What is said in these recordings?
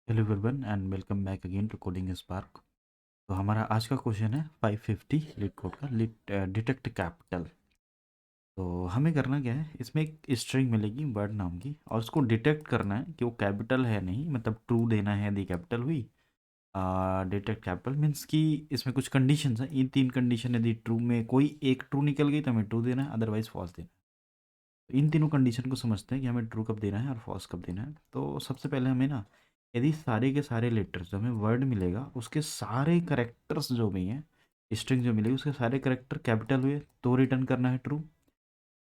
Hello everyone and welcome back again to coding spark. तो हमारा आज का क्वेश्चन है 550 लीड कोड का डिटेक्ट कैपिटल। तो हमें करना क्या है, इसमें एक स्ट्रिंग मिलेगी वर्ड नाम की और उसको डिटेक्ट करना है कि वो कैपिटल है नहीं, मतलब ट्रू देना है यदि कैपिटल हुई। डिटेक्ट कैपिटल मीन्स कि इसमें कुछ कंडीशंस हैं, इन तीन कंडीशन यदि ट्रू में कोई एक ट्रू निकल गई तो हमें ट्रू देना है, अदरवाइज फॉल्स देना है। तो इन तीनों कंडीशन को समझते हैं कि हमें ट्रू कब देना है और फॉल्स कब देना है। तो सबसे पहले हमें ना, यदि सारे के सारे लेटर्स जो हमें वर्ड मिलेगा उसके सारे करेक्टर्स जो भी हैं, स्ट्रिंग जो मिलेगी उसके सारे करेक्टर कैपिटल हुए तो रिटर्न करना है ट्रू,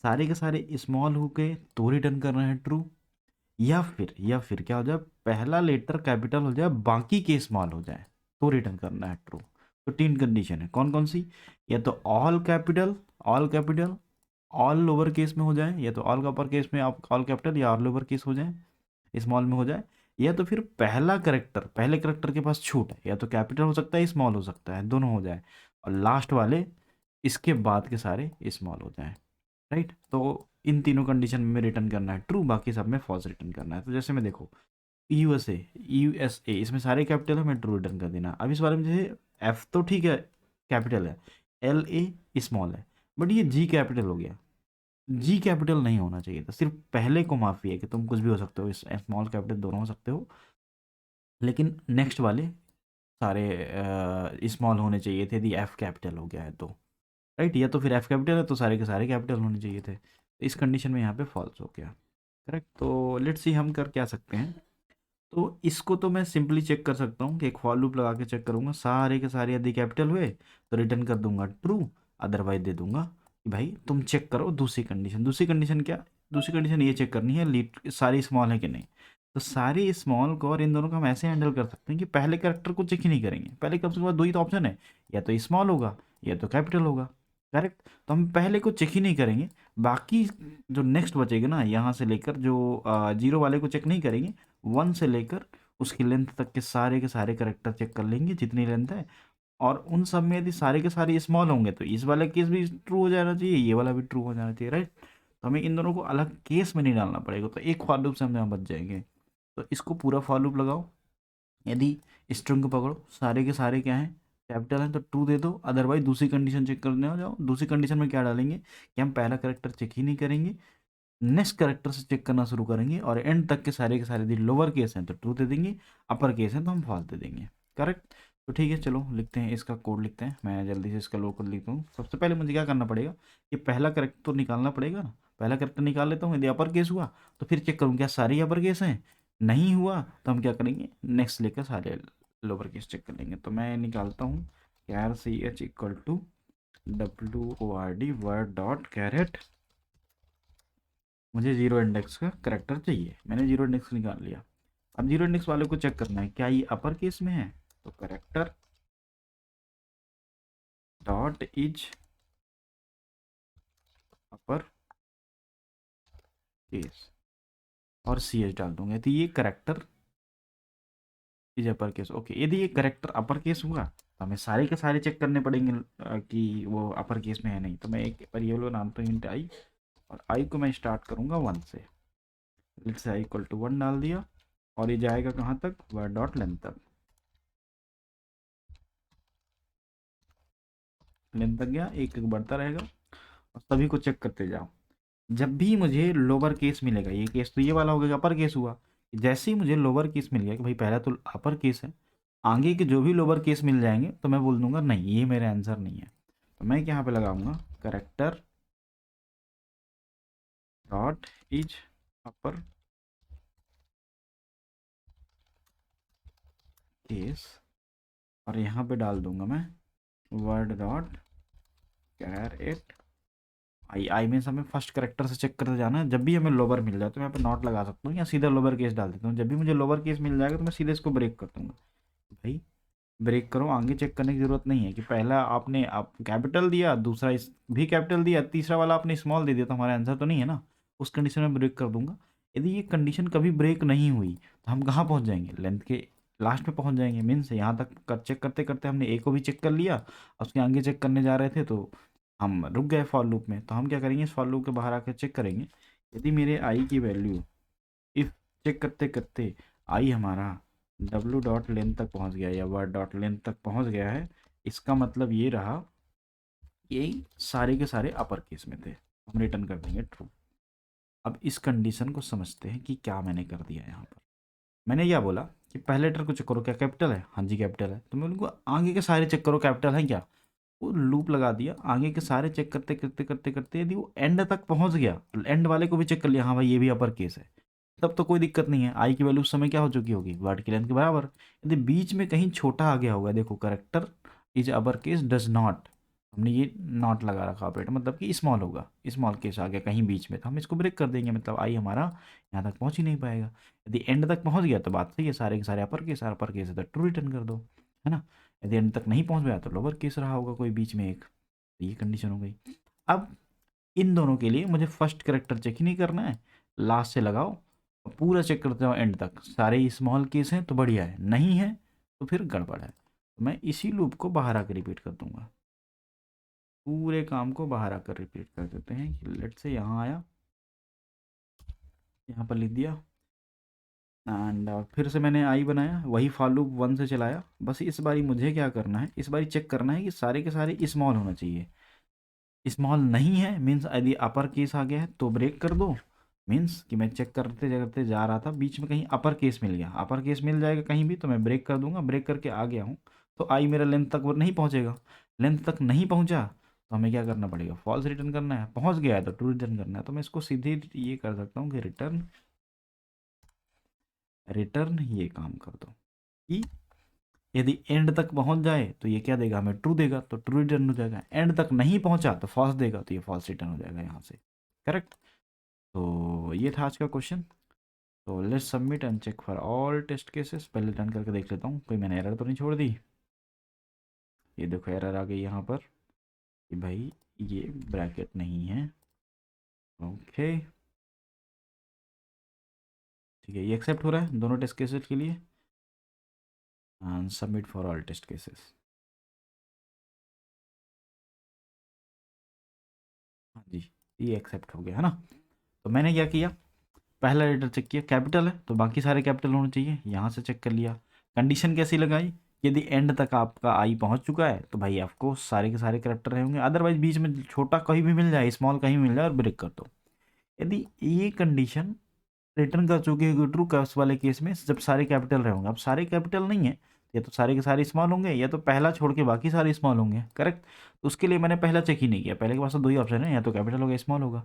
सारे के सारे स्मॉल हो गए तो रिटर्न करना है ट्रू, या फिर क्या हो जाए, पहला लेटर कैपिटल हो जाए बाकी के स्मॉल हो जाए तो रिटर्न करना है ट्रू। तो तीन कंडीशन है, कौन कौन सी? या तो all capital all lower case में हो जाए, या तो ऑल अपर केस में आप ऑल कैपिटल या ऑल लोअर केस हो जाए, स्मॉल में हो जाए, या तो फिर पहला करेक्टर, पहले करेक्टर के पास छूट है, या तो कैपिटल हो सकता है स्मॉल हो सकता है, दोनों हो जाए, और लास्ट वाले इसके बाद के सारे स्मॉल हो जाए। राइट, तो इन तीनों कंडीशन में रिटर्न करना है ट्रू, बाकी सब में फॉल्स रिटर्न करना है। तो जैसे मैं देखो, यूएसए इसमें सारे कैपिटल है, मैं ट्रू रिटर्न कर देना। अब इस बारे में जैसे एफ तो ठीक है कैपिटल है, एल ए स्मॉल है, बट ये जी कैपिटल हो गया। जी कैपिटल नहीं होना चाहिए था, सिर्फ पहले को माफी है कि तुम कुछ भी हो सकते हो, इस स्मॉल कैपिटल दोनों हो सकते हो, लेकिन नेक्स्ट वाले सारे स्मॉल होने चाहिए थे यदि एफ कैपिटल हो गया है तो। राइट, या तो फिर एफ कैपिटल है तो सारे के सारे कैपिटल होने चाहिए थे, तो इस कंडीशन में यहाँ पे फॉल्स हो गया। करेक्ट, तो लेट्स सी हम कर क्या सकते हैं। तो इसको तो मैं सिंपली चेक कर सकता हूँ कि एक फॉर लूप लगा के चेक करूंगा, सारे के सारे यदि कैपिटल हुए तो रिटर्न कर दूंगा ट्रू, अदरवाइज दे दूंगा कि भाई तुम चेक करो दूसरी कंडीशन। दूसरी कंडीशन क्या? दूसरी कंडीशन ये चेक करनी है लीड सारी स्मॉल है कि नहीं। तो सारी स्मॉल को और इन दोनों को हम ऐसे हैंडल कर सकते हैं कि पहले कैरेक्टर को चेक ही नहीं करेंगे, पहले कब के बाद दो ही तो ऑप्शन है, या तो स्मॉल होगा या तो कैपिटल होगा। करेक्ट, तो हम पहले को चेक ही नहीं करेंगे, बाकी जो नेक्स्ट बचेगा ना यहाँ से लेकर जो जीरो वाले को चेक नहीं करेंगे, वन से लेकर उसकी लेंथ तक के सारे करेक्टर चेक कर लेंगे जितनी लेंथ है, और उन सब में यदि सारे के सारे स्मॉल होंगे तो इस वाला केस भी ट्रू हो जाना चाहिए, ये वाला भी ट्रू हो जाना चाहिए। राइट, तो हमें इन दोनों को अलग केस में नहीं डालना पड़ेगा, तो एक फॉर लूप से हम यहाँ बच जाएंगे। तो इसको पूरा फॉर लूप लगाओ, यदि स्ट्रिंग को पकड़ो सारे के सारे क्या हैं, कैपिटल हैं, तो ट्रू दे दो, अदरवाइज दूसरी कंडीशन चेक करने हो जाओ। दूसरी कंडीशन में क्या डालेंगे कि हम पहला करेक्टर चेक ही नहीं करेंगे, नेक्स्ट करेक्टर से चेक करना शुरू करेंगे, और एंड तक के सारे यदि लोअर केस हैं तो ट्रू दे देंगे, अपर केस हैं तो हम फॉल्स दे देंगे। करेक्ट, तो ठीक है, चलो लिखते हैं, इसका कोड लिखते हैं। मैं जल्दी से इसका लो कोड लिखता हूँ। सबसे पहले मुझे क्या करना पड़ेगा कि पहला करेक्टर तो निकालना पड़ेगा ना, पहला करेक्टर निकाल लेता हूँ, यदि अपर केस हुआ तो फिर चेक करूँ क्या सारे अपर केस हैं, नहीं हुआ तो हम क्या करेंगे, नेक्स्ट लेकर सारे लोअर केस चेक कर लेंगे। तो मैं निकालता हूँ char C H equal to WORD word dot char at, मुझे जीरो इंडेक्स का करेक्टर चाहिए, मैंने जीरो इंडेक्स निकाल लिया। अब जीरो इंडेक्स वाले को चेक करना है क्या ये अपर केस में है, तो character dot is upper case, और सी एच डाल दूंगा, तो ये character is upper case. Okay, यदि ये करेक्टर अपर केस हुआ तो हमें सारे के सारे चेक करने पड़ेंगे कि वो अपर केस में है नहीं। तो मैं एक वेरिएबल बनाता हूँ इंट आई, और आई को मैं स्टार्ट करूंगा वन से, let's say I equal to one डाल दिया, और ये जाएगा कहाँ तक, वर्ड डॉट लेंथ तक, लेंथ तक गया, एक एक बढ़ता रहेगा, और सभी को चेक करते जाओ। जब भी मुझे लोअर केस मिलेगा, ये केस तो ये वाला हो गया अपर केस हुआ, जैसे ही मुझे लोअर केस मिल गया कि भाई पहला तो अपर केस है, आगे के जो भी लोअर केस मिल जाएंगे तो मैं बोल दूंगा नहीं ये मेरा आंसर नहीं है। तो मैं यहाँ पे लगाऊंगा character dot is upper case, और यहाँ पे डाल दूंगा मैं word dot char at i. I means हमें फर्स्ट करेक्टर से चेक करते जाना है, जब भी हमें लोअर मिल जाए तो मैं यहाँ पे नॉट लगा सकता हूँ, या सीधा लोअर केस डाल देता हूँ। जब भी मुझे लोअर केस मिल जाएगा तो मैं सीधे इसको ब्रेक कर दूंगा, भाई ब्रेक करो, आगे चेक करने की जरूरत नहीं है कि पहला आपने आप कैपिटल दिया, दूसरा इस भी कैपिटल दिया, तीसरा वाला आपने स्मॉल दे दिया, तो हमारा आंसर तो नहीं है ना। उस कंडीशन में ब्रेक कर दूंगा। यदि ये कंडीशन कभी ब्रेक नहीं हुई तो हम कहाँ पहुँच जाएंगे, लेंथ के लास्ट में पहुँच जाएंगे। मीन्स यहाँ तक चेक करते करते हमने ए को भी चेक कर लिया, और उसके आगे चेक करने जा रहे थे तो हम रुक गए फॉर लूप में। तो हम क्या करेंगे, इस फॉर लूप के बाहर आकर चेक करेंगे, यदि मेरे आई की वैल्यू इफ चेक करते करते आई हमारा डब्ल्यू डॉट लेंथ तक पहुंच गया या वर्ड डॉट लेंथ तक पहुंच गया है, इसका मतलब ये रहा यही सारे के सारे अपर केस में थे, हम रिटर्न कर देंगे ट्रू। अब इस कंडीशन को समझते हैं कि क्या मैंने कर दिया यहाँ पर। मैंने क्या बोला कि पहले लेटर को चेक करो क्या कैपिटल है, हाँ जी कैपिटल है, तो मैं उनको आगे के सारे चेक करो कैपिटल है क्या, वो लूप लगा दिया, आगे के सारे चेक करते करते करते करते यदि वो एंड तक पहुंच गया, एंड वाले को भी चेक कर लिया, हाँ भाई ये भी अपर केस है, तब तो कोई दिक्कत नहीं है, आई की वैल्यू उस समय क्या हो चुकी होगी, वर्ड की लेंथ के बराबर। यदि बीच में कहीं छोटा आ गया होगा, देखो character is upper case does not, हमने ये नॉट लगा रखा ऑपरेटर, मतलब कि स्मॉल होगा, स्मॉल केस आ गया कहीं बीच में, तो हम इसको ब्रेक कर देंगे, मतलब आई हमारा यहाँ तक पहुँच ही नहीं पाएगा। यदि एंड तक पहुँच गया तो बात सही है, सारे के सारे अपर केस है तो ट्रू रिटर्न कर दो, है ना। यदि एंड तक नहीं पहुँच गया तो लोअर केस रहा होगा कोई बीच में एक, तो ये कंडीशन हो गई। अब इन दोनों के लिए मुझे फर्स्ट करेक्टर चेक ही नहीं करना है, लास्ट से लगाओ, पूरा चेक करते हो एंड तक, सारे स्मॉल केस हैं तो बढ़िया है, नहीं है तो फिर गड़बड़ है। तो मैं इसी लूप को बाहर आकर रिपीट कर दूंगा, पूरे काम को बाहर आकर रिपीट कर देते हैं कि लेट से यहाँ आया, यहाँ पर लिख दिया, एंड फिर से मैंने आई बनाया, वही फॉर लूप 1 से चलाया, बस इस बारी मुझे क्या करना है, इस बारी चेक करना है कि सारे के सारे स्मॉल होना चाहिए, स्मॉल नहीं है मीन्स यदि अपर केस आ गया है तो ब्रेक कर दो, मीन्स कि मैं चेक करते करते जा रहा था, बीच में कहीं अपर केस मिल गया, अपर केस मिल जाएगा कहीं भी तो मैं ब्रेक कर दूंगा, ब्रेक करके आ गया हूँ तो आई मेरा लेंथ तक वो नहीं पहुँचेगा, लेंथ तक नहीं पहुँचा तो हमें क्या करना पड़ेगा, फॉल्स रिटर्न करना है, पहुँच गया है तो ट्रू रिटर्न करना है, तो मैं इसको सीधे ये कर सकता हूँ कि रिटर्न रिटर्न ये काम कर दो कि यदि एंड तक पहुंच जाए तो ये क्या देगा, हमें ट्रू देगा तो ट्रू रिटर्न हो जाएगा, एंड तक नहीं पहुंचा तो फॉल्स देगा तो ये फॉल्स रिटर्न हो जाएगा यहाँ से, करेक्ट। तो ये था आज का क्वेश्चन। तो let's submit and check for all test cases, पहले रन करके देख लेता हूँ कोई मैंने एरर तो नहीं छोड़ दी। ये देखो एरर आ गई यहाँ पर कि भाई ये ब्रैकेट नहीं है, ओके ठीक है, ये एक्सेप्ट हो रहा है दोनों टेस्ट केसेस के लिए, and submit for all test cases. हाँ जी, ये एक्सेप्ट हो गया है ना। तो मैंने क्या किया, पहला लेटर चेक किया कैपिटल है तो बाकी सारे कैपिटल होने चाहिए, यहाँ से चेक कर लिया। कंडीशन कैसी लगाई, यदि एंड तक आपका आई पहुँच चुका है तो भाई आपको सारे के सारे कैरेक्टर रहेंगे, अदरवाइज बीच में छोटा कहीं भी मिल जाए, स्मॉल कहीं भी मिल जाए और ब्रेक कर दो। यदि ये कंडीशन रिटर्न कर चुकी है ट्रू कैप्स वाले केस में, जब सारे कैपिटल रहेंगे, अब सारे कैपिटल नहीं है या तो सारे के सारे स्मॉल होंगे या तो पहला छोड़ के बाकी सारे स्मॉल होंगे, करेक्ट। तो उसके लिए मैंने पहला चेक ही नहीं किया, पहले के पास तो दो ही ऑप्शन है, या तो कैपिटल होगा स्मॉल होगा,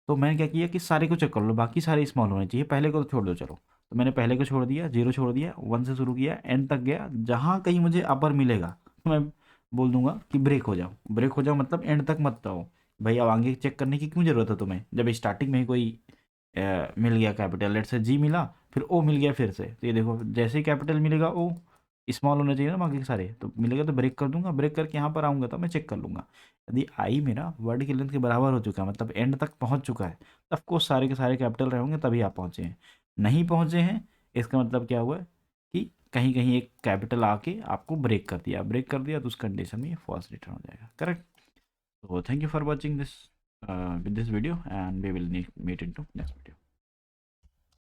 तो मैंने क्या किया कि सारे को चेक कर लो, बाकी सारे स्मॉल होने चाहिए, पहले को तो छोड़ दो चलो, तो मैंने पहले को छोड़ दिया, 0 छोड़ दिया, 1 से शुरू किया, एंड तक गया, जहाँ कहीं मुझे अपर मिलेगा तो मैं बोल दूंगा कि ब्रेक हो जाओ, ब्रेक हो जाओ मतलब एंड तक मत जाओ, भाई अब आगे चेक करने की क्यों ज़रूरत है तुम्हें, जब स्टार्टिंग में ही कोई मिल गया कैपिटल, लेट से जी मिला फिर ओ मिल गया फिर से, तो ये देखो जैसे ही कैपिटल मिलेगा ओ स्मॉल होना चाहिए ना बाकी के सारे, तो मिलेगा तो ब्रेक कर दूंगा, ब्रेक करके यहाँ पर आऊँगा तो मैं चेक कर लूँगा, यदि आई मेरा वर्ड की लेंथ के बराबर हो चुका है मतलब एंड तक पहुँच चुका है, तब को सारे के सारे कैपिटल रहेंगे तभी आप पहुँचे हैं, नहीं पहुँचे हैं इसका मतलब क्या हुआ है कि कहीं कहीं एक कैपिटल आके आपको ब्रेक कर दिया, ब्रेक कर दिया तो उस कंडीशन में ये फॉल्स रिटर्न हो जाएगा, करेक्ट। तो thank you for watching this with this video and we will meet into next video.